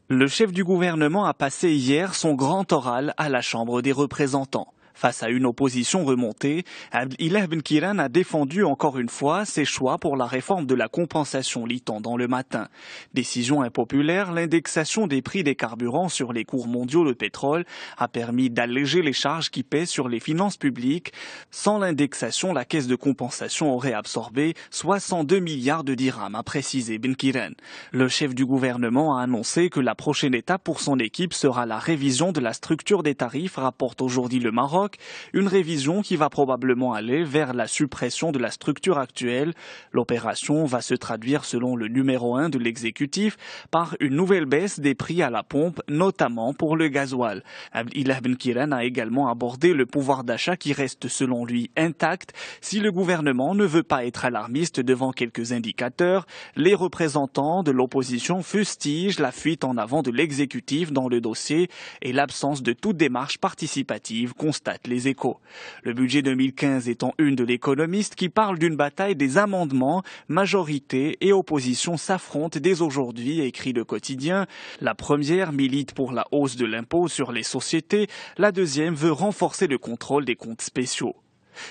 Le chef du gouvernement a passé hier son grand oral à la Chambre des représentants. Face à une opposition remontée, Abdillahi Ben Kiran a défendu encore une fois ses choix pour la réforme de la compensation, lit-on dans le matin. Décision impopulaire, l'indexation des prix des carburants sur les cours mondiaux de pétrole a permis d'alléger les charges qui pèsent sur les finances publiques. Sans l'indexation, la caisse de compensation aurait absorbé 62 milliards de dirhams, a précisé Ben Kiran. Le chef du gouvernement a annoncé que la prochaine étape pour son équipe sera la révision de la structure des tarifs, rapporte aujourd'hui le Maroc. Une révision qui va probablement aller vers la suppression de la structure actuelle. L'opération va se traduire, selon le numéro 1 de l'exécutif, par une nouvelle baisse des prix à la pompe, notamment pour le gasoil. Abdillahi Ben Kiran a également abordé le pouvoir d'achat qui reste, selon lui, intact. Si le gouvernement ne veut pas être alarmiste devant quelques indicateurs, les représentants de l'opposition fustigent la fuite en avant de l'exécutif dans le dossier et l'absence de toute démarche participative, constate les Échos. Le budget 2015 étant une de l'économiste qui parle d'une bataille des amendements, majorité et opposition s'affrontent dès aujourd'hui, écrit le quotidien. La première milite pour la hausse de l'impôt sur les sociétés, la deuxième veut renforcer le contrôle des comptes spéciaux.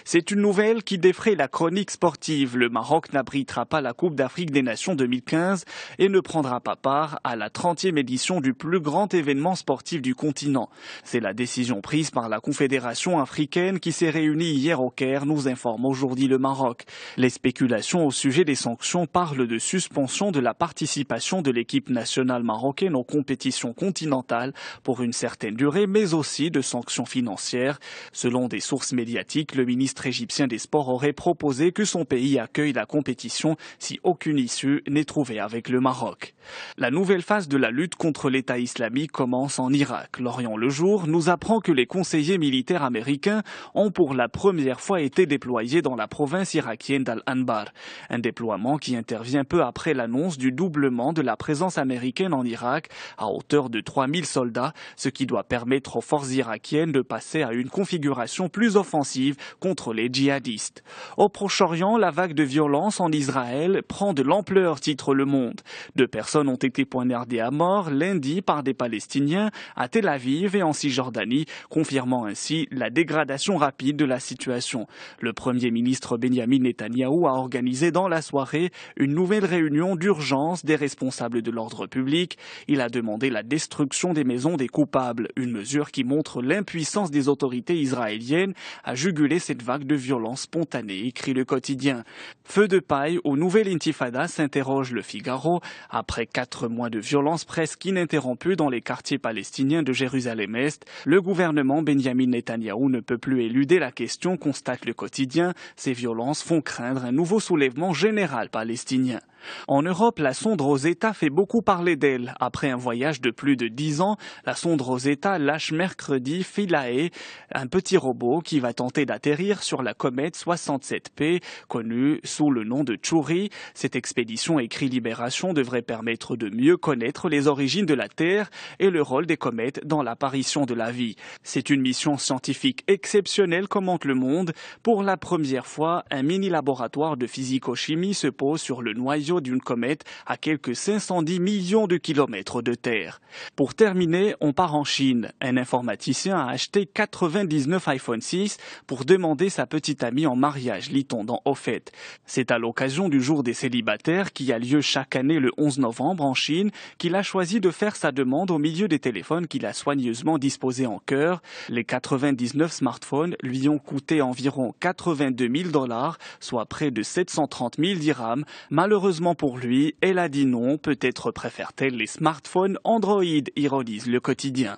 C'est une nouvelle qui défraie la chronique sportive. Le Maroc n'abritera pas la Coupe d'Afrique des Nations 2015 et ne prendra pas part à la 30e édition du plus grand événement sportif du continent. C'est la décision prise par la Confédération africaine qui s'est réunie hier au Caire, nous informe aujourd'hui le Maroc. Les spéculations au sujet des sanctions parlent de suspension de la participation de l'équipe nationale marocaine aux compétitions continentales pour une certaine durée, mais aussi de sanctions financières. Selon des sources médiatiques, le ministre égyptien des Sports aurait proposé que son pays accueille la compétition si aucune issue n'est trouvée avec le Maroc. La nouvelle phase de la lutte contre l'État islamique commence en Irak. L'Orient le jour nous apprend que les conseillers militaires américains ont pour la première fois été déployés dans la province irakienne d'Al-Anbar. Un déploiement qui intervient peu après l'annonce du doublement de la présence américaine en Irak à hauteur de 3000 soldats, ce qui doit permettre aux forces irakiennes de passer à une configuration plus offensive contre les djihadistes. Au Proche-Orient, la vague de violence en Israël prend de l'ampleur, titre Le Monde. 2 personnes ont été poignardées à mort lundi par des Palestiniens à Tel Aviv et en Cisjordanie, confirmant ainsi la dégradation rapide de la situation. Le Premier ministre Benjamin Netanyahou a organisé dans la soirée une nouvelle réunion d'urgence des responsables de l'ordre public. Il a demandé la destruction des maisons des coupables, une mesure qui montre l'impuissance des autorités israéliennes à juguler cette vague de violence spontanée, écrit le quotidien. Feu de paille aux nouvelles intifadas, s'interroge le Figaro. Après 4 mois de violence presque ininterrompue dans les quartiers palestiniens de Jérusalem-Est, le gouvernement Benjamin Netanyahou ne peut plus éluder la question, constate le quotidien. Ces violences font craindre un nouveau soulèvement général palestinien. En Europe, la sonde Rosetta fait beaucoup parler d'elle. Après un voyage de plus de 10 ans, la sonde Rosetta lâche mercredi Philae, un petit robot qui va tenter d'atterrir sur la comète 67P, connue sous le nom de Chury. Cette expédition, écrit Libération, devrait permettre de mieux connaître les origines de la Terre et le rôle des comètes dans l'apparition de la vie. C'est une mission scientifique exceptionnelle, commente Le Monde. Pour la première fois, un mini-laboratoire de physico-chimie se pose sur le noyau d'une comète à quelques 510 millions de kilomètres de terre. Pour terminer, on part en Chine. Un informaticien a acheté 99 iPhone 6 pour demander sa petite amie en mariage, lit-on dans Au fait. C'est à l'occasion du jour des célibataires qui a lieu chaque année le 11 novembre en Chine qu'il a choisi de faire sa demande au milieu des téléphones qu'il a soigneusement disposés en cœur. Les 99 smartphones lui ont coûté environ 82 000 $, soit près de 730 000 dirhams. Malheureusement pour lui, elle a dit non. Peut-être préfère-t-elle les smartphones Android, ironise le quotidien.